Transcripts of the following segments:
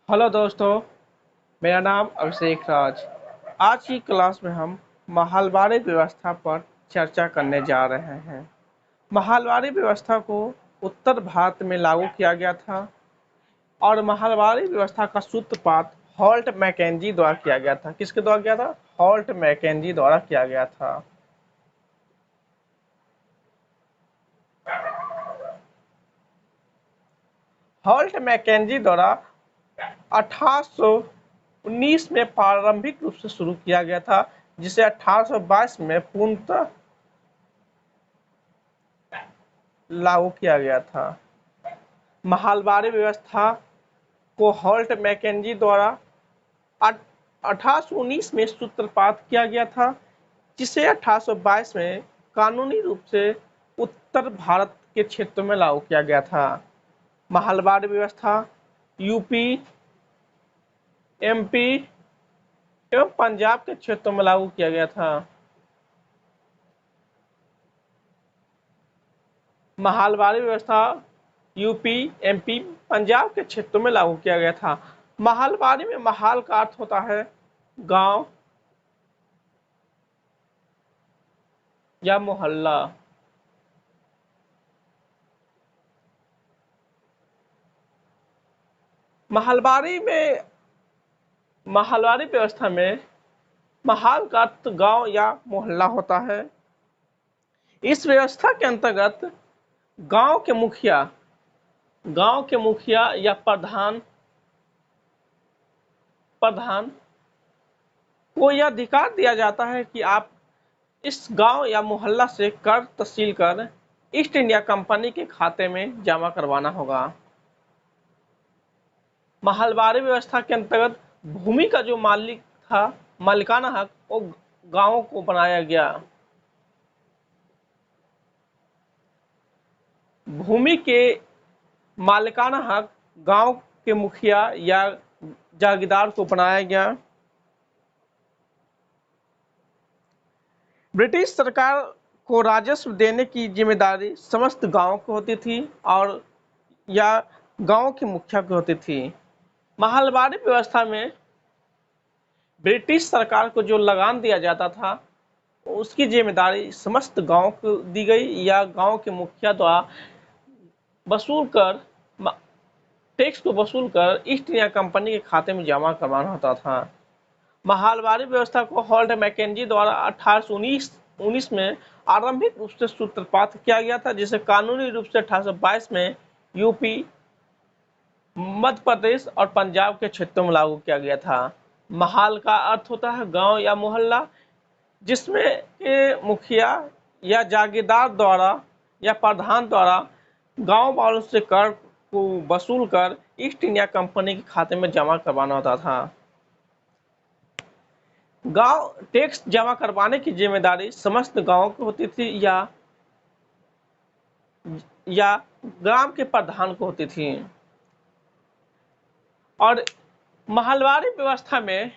Hello दोस्तों, मेरा नाम अभिषेक राज। आज की क्लास में हम महलबारी व्यवस्था पर चर्चा करने जा रहे हैं। महलबारी व्यवस्था को उत्तर भारत में लागू किया गया था और महलबारी व्यवस्था का सूत्रपात हॉल्ट मैकेंजी द्वारा किया गया था। किसके द्वारा किया था? हॉल्ट मैकेंजी द्वारा किया गया था। हॉल्ट मैकेंजी द्वारा 1819 में प्रारंभिक रूप से शुरू किया गया था, जिसे 1822 में पूर्णतः लागू किया गया था। महलबारी व्यवस्था को हॉल्ट मैकेंजी द्वारा 1819 में सूत्रपात किया गया था, जिसे 1822 में कानूनी रूप से उत्तर भारत के क्षेत्रों में लागू किया गया था। महलबारी व्यवस्था यूपी, एमपी एवं पंजाब के क्षेत्रों में लागू किया गया था। महलबारी व्यवस्था यूपी, एमपी, पंजाब के क्षेत्रों में लागू किया गया था। महलबारी में महल का अर्थ होता है गांव या मोहल्ला। महलबारी व्यवस्था में महल का अर्थ गांव या मोहल्ला होता है। इस व्यवस्था के अंतर्गत गांव के मुखिया या प्रधान को यह अधिकार दिया जाता है कि आप इस गांव या मोहल्ला से कर तहसील कर ईस्ट इंडिया कंपनी के खाते में जमा करवाना होगा। महलबारी व्यवस्था के अंतर्गत भूमि का जो मालिक था, मालिकाना हक, वो गांवों को बनाया गया। भूमि के मालिकाना हक गांव के मुखिया या जागीरदार को बनाया गया। ब्रिटिश सरकार को राजस्व देने की जिम्मेदारी समस्त गांवों को होती थी और या गांव के मुखिया की होती थी। महलबारी व्यवस्था में ब्रिटिश सरकार को जो लगान दिया जाता था, उसकी जिम्मेदारी समस्त गांव को दी गई या गांव के मुखिया द्वारा वसूल कर टैक्स को वसूल कर ईस्ट इंडिया कंपनी के खाते में जमा करवाना होता था। महलबारी व्यवस्था को हॉल्ट मैकेंजी द्वारा 1819 में आरंभिक रूप से सूत्रपात किया गया था, जिसे कानूनी रूप से 1822 में यूपी, मध्य प्रदेश और पंजाब के क्षेत्रों में लागू किया गया था। महल का अर्थ होता है गांव या मोहल्ला, जिसमें के मुखिया या जागीरदार द्वारा या प्रधान द्वारा गांव वालों से कर को वसूल कर ईस्ट इंडिया कंपनी के खाते में जमा करवाना होता था। गांव टैक्स जमा करवाने की जिम्मेदारी समस्त गांवों की होती थी या ग्राम के प्रधान को होती थी। और महलबारी व्यवस्था में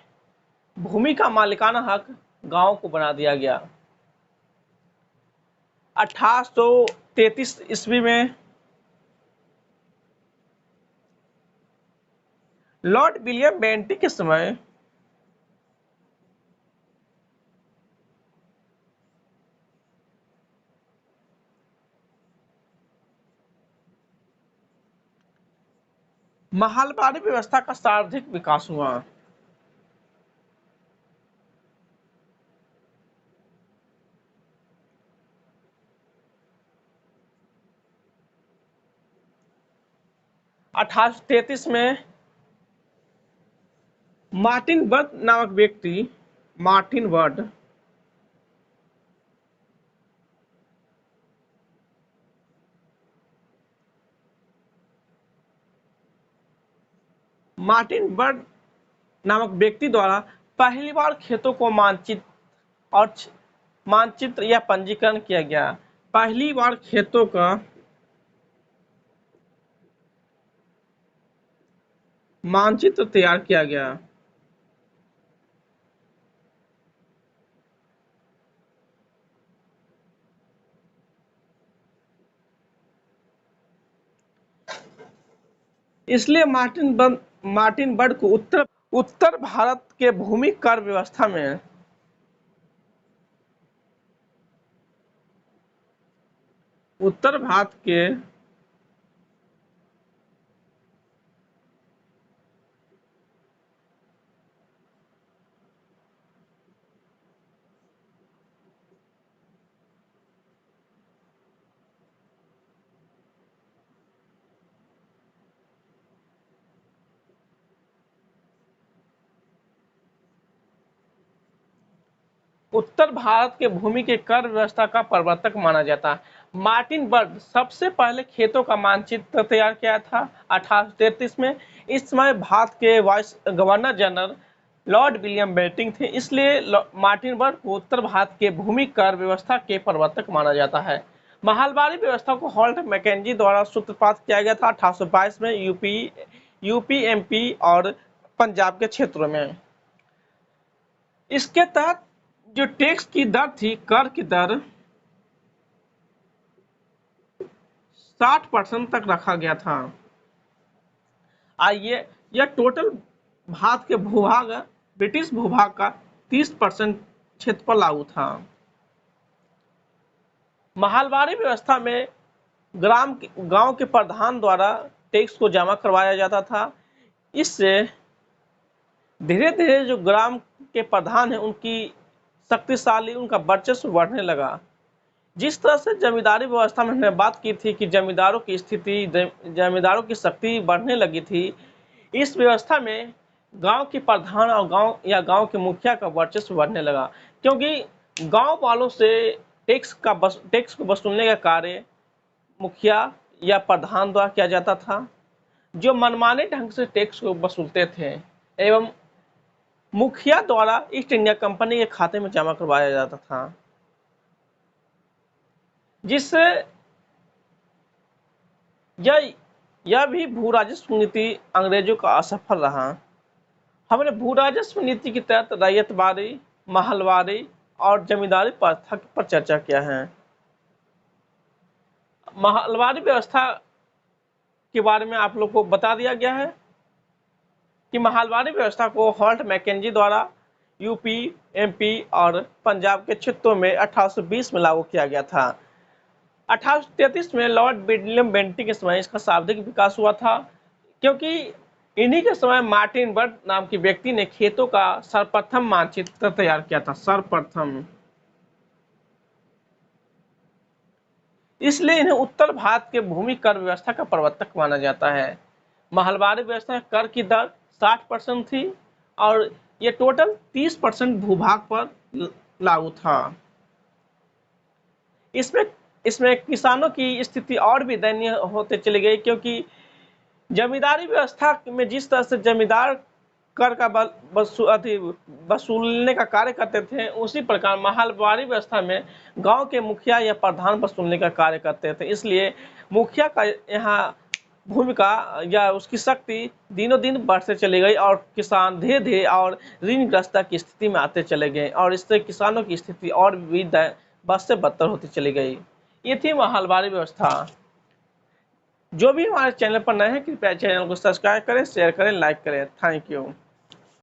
भूमि का मालिकाना हक गांव को बना दिया गया। 1833 ईस्वी में लॉर्ड विलियम बेंटिक के समय महलबारी व्यवस्था का सर्वाधिक विकास हुआ। अठारह तैतीस में मार्टिन बर्ड नामक व्यक्ति मार्टिन बर्ड नामक व्यक्ति द्वारा पहली बार खेतों को मानचित्र या पंजीकरण किया गया। पहली बार खेतों का मानचित्र तैयार किया गया। इसलिए मार्टिन बर्ड मार्टिन बर्ड को उत्तर भारत के भूमि कर व्यवस्था में उत्तर भारत के उत्तर भारत के भूमि के कर व्यवस्था का प्रवर्तक माना जाता है। मार्टिन बर्ड सबसे पहले खेतों का मानचित्र तैयार किया था 1833 में। इस समय भारत के vice governor general Lord William Bentinck थे, इसलिए मार्टिन बर्ड को उत्तर भारत के भूमि कर व्यवस्था के प्रवर्तक माना जाता है। महलबारी व्यवस्था को हॉल्ट मैकेंजी द्वारा सूत्रपात किया गया था 1822 में यूपी एमपी और पंजाब के क्षेत्रों में। इसके तहत जो टैक्स की दर थी, कर की दर 60% तक रखा गया था। आइए, यह टोटल भारत के भूभाग ब्रिटिश भूभाग का 30% क्षेत्र पर लागू था। महलबारी व्यवस्था में गांव के प्रधान द्वारा टैक्स को जमा करवाया जाता था। इससे धीरे धीरे जो ग्राम के प्रधान है उनकी शक्तिशाली, उनका वर्चस्व बढ़ने लगा। जिस तरह से जमींदारी व्यवस्था में हमने बात की थी कि जमींदारों की शक्ति बढ़ने लगी थी, इस व्यवस्था में गांव के प्रधान और गांव के मुखिया का वर्चस्व बढ़ने लगा, क्योंकि गांव वालों से टैक्स को वसूलने का कार्य मुखिया या प्रधान द्वारा किया जाता था, जो मनमाने ढंग से टैक्स को वसूलते थे एवं मुखिया द्वारा ईस्ट इंडिया कंपनी के खाते में जमा करवाया जाता था, जिससे यह भी भू राजस्व नीति अंग्रेजों का असफल रहा। हमने भू राजस्व नीति के तहत रैयतवारी, महलवारी और जमींदारी प्रथा पर चर्चा किया है। महलवारी व्यवस्था के बारे में आप लोग को बता दिया गया है कि महलवारी व्यवस्था को हॉल्ट मैकेंजी द्वारा यूपी, एमपी और पंजाब के क्षेत्रों में 1820 में लागू किया गया था। 1833 में लॉर्ड विलियम बेंटिंक के समय इसका शाब्दिक विकास हुआ था, क्योंकि इन्हीं के समय मार्टिन बर्ड नाम के व्यक्ति ने खेतों का सर्वप्रथम मानचित्र तैयार किया था, सर्वप्रथम। इसलिए इन्हें उत्तर भारत के भूमि कर व्यवस्था का प्रवर्तक माना जाता है। महलबारी व्यवस्था कर की दर 60% थी और ये टोटल 30% भूभाग पर लागू था। इसमें किसानों की स्थिति और भी दयनीय होते चली गई, क्योंकि जमींदारी व्यवस्था में जिस तरह से जमींदार कर का वसूलने का कार्य करते थे, उसी प्रकार महलबारी व्यवस्था में गांव के मुखिया या प्रधान वसूलने का कार्य करते थे। इसलिए मुखिया का यहाँ भूमिका या उसकी शक्ति दिनों दिन बढ़ते चली गई और किसान धीरे धीरे और ऋणग्रस्तता की स्थिति में आते चले गए और इससे किसानों की स्थिति और भी बद से बदतर होती चली गई। ये थी महलबारी व्यवस्था। जो भी हमारे चैनल पर नए हैं, कृपया चैनल को सब्सक्राइब करें, शेयर करें, लाइक करें। Thank you.